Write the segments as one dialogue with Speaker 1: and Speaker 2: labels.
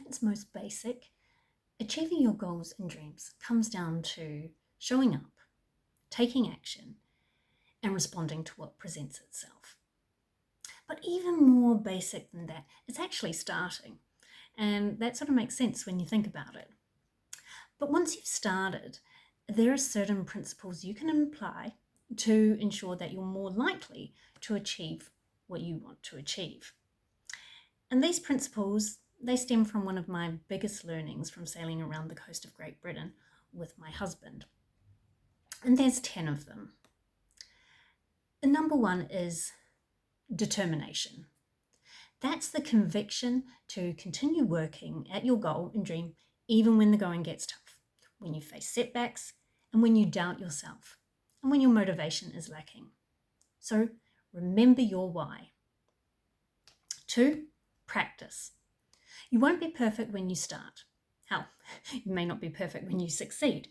Speaker 1: its most basic, achieving your goals and dreams comes down to showing up, taking action, and responding to what presents itself. But even more basic than that, it's actually starting. And that sort of makes sense when you think about it. But once you've started, there are certain principles you can apply to ensure that you're more likely to achieve what you want to achieve. And these principles, they stem from one of my biggest learnings from sailing around the coast of Great Britain with my husband. And there's 10 of them. The number one is determination. That's the conviction to continue working at your goal and dream even when the going gets tough, when you face setbacks, and when you doubt yourself, and when your motivation is lacking. So remember your why. 2, practice. You won't be perfect when you start. Hell, you may not be perfect when you succeed.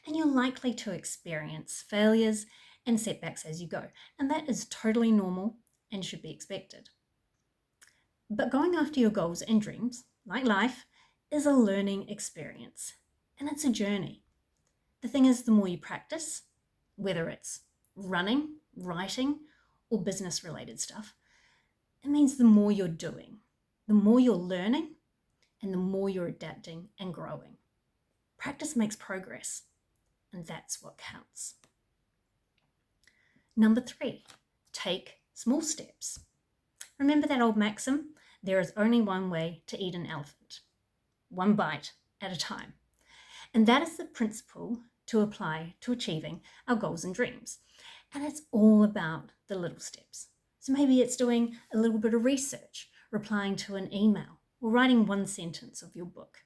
Speaker 1: And you're likely to experience failures and setbacks as you go. And that is totally normal and should be expected. But going after your goals and dreams, like life, is a learning experience. And it's a journey. The thing is, the more you practice, whether it's running, writing, or business-related stuff, it means the more you're doing, the more you're learning, and the more you're adapting and growing. Practice makes progress, and that's what counts. Number 3, take small steps. Remember that old maxim? There is only one way to eat an elephant, one bite at a time. And that is the principle to apply to achieving our goals and dreams. And it's all about the little steps. So maybe it's doing a little bit of research, replying to an email, or writing one sentence of your book.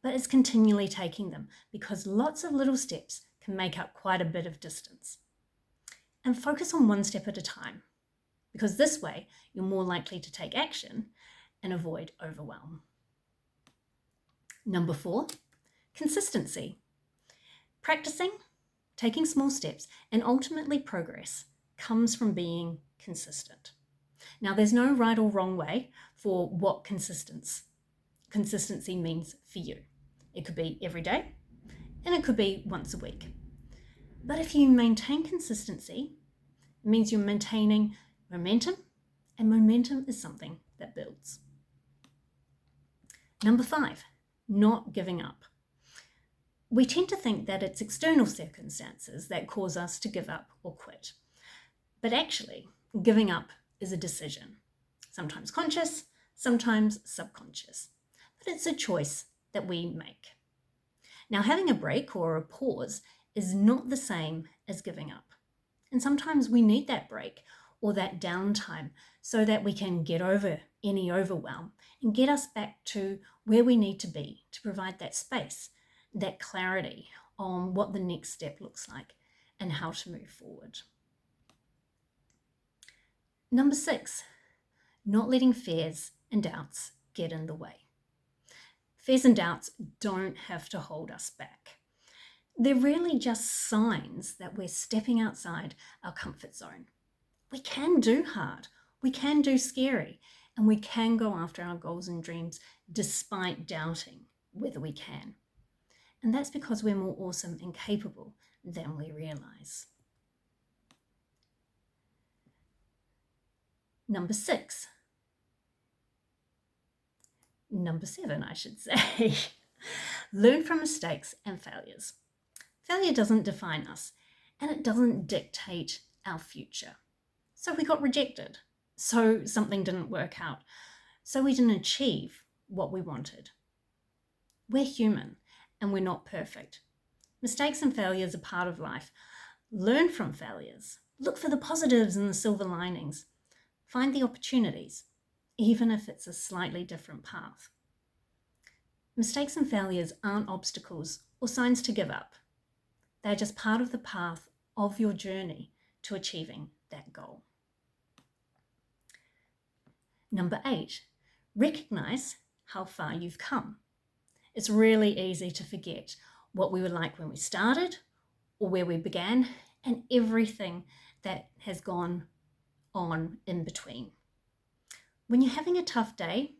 Speaker 1: But it's continually taking them, because lots of little steps can make up quite a bit of distance. And focus on one step at a time, because this way you're more likely to take action and avoid overwhelm. Number 4, consistency. Practicing, taking small steps, and ultimately progress comes from being consistent. Now, there's no right or wrong way for what consistency means for you. It could be every day, and it could be once a week. But if you maintain consistency, it means you're maintaining momentum, and momentum is something that builds. Number 5, not giving up. We tend to think that it's external circumstances that cause us to give up or quit. But actually, giving up is a decision, sometimes conscious, sometimes subconscious. But it's a choice that we make. Now, having a break or a pause is not the same as giving up. And sometimes we need that break or that downtime so that we can get over any overwhelm and get us back to where we need to be to provide that space, that clarity on what the next step looks like and how to move forward. Number 6, not letting fears and doubts get in the way. Fears and doubts don't have to hold us back. They're really just signs that we're stepping outside our comfort zone. We can do hard, we can do scary, and we can go after our goals and dreams despite doubting whether we can. And that's because we're more awesome and capable than we realize. Number 7, I should say. Learn from mistakes and failures. Failure doesn't define us, and it doesn't dictate our future. So we got rejected. So something didn't work out. So we didn't achieve what we wanted. We're human, and we're not perfect. Mistakes and failures are part of life. Learn from failures. Look for the positives and the silver linings. Find the opportunities, even if it's a slightly different path. Mistakes and failures aren't obstacles or signs to give up. They're just part of the path of your journey to achieving that goal. Number 8, recognize how far you've come. It's really easy to forget what we were like when we started or where we began and everything that has gone on in between. When you're having a tough day,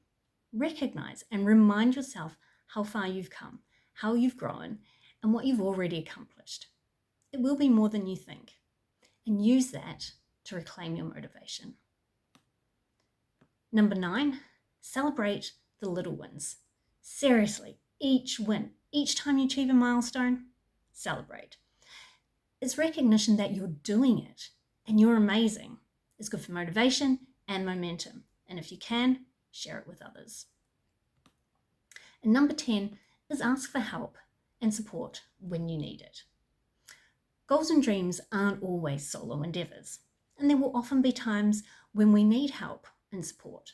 Speaker 1: recognize and remind yourself how far you've come, how you've grown, and what you've already accomplished. It will be more than you think, and use that to reclaim your motivation. Number 9, celebrate the little wins. Seriously, each win, each time you achieve a milestone, celebrate. It's recognition that you're doing it and you're amazing. It's good for motivation and momentum. And if you can, share it with others. And number 10 is ask for help and support when you need it. Goals and dreams aren't always solo endeavors, and there will often be times when we need help and support.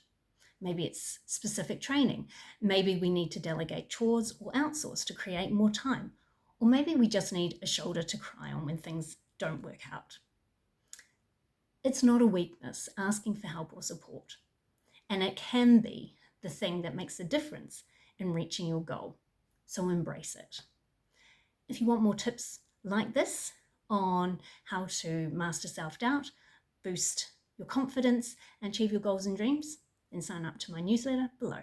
Speaker 1: Maybe it's specific training. Maybe we need to delegate chores or outsource to create more time. Or maybe we just need a shoulder to cry on when things don't work out. It's not a weakness asking for help or support, and it can be the thing that makes a difference in reaching your goal. So embrace it. If you want more tips like this on how to master self-doubt, boost your confidence, and achieve your goals and dreams, then sign up to my newsletter below.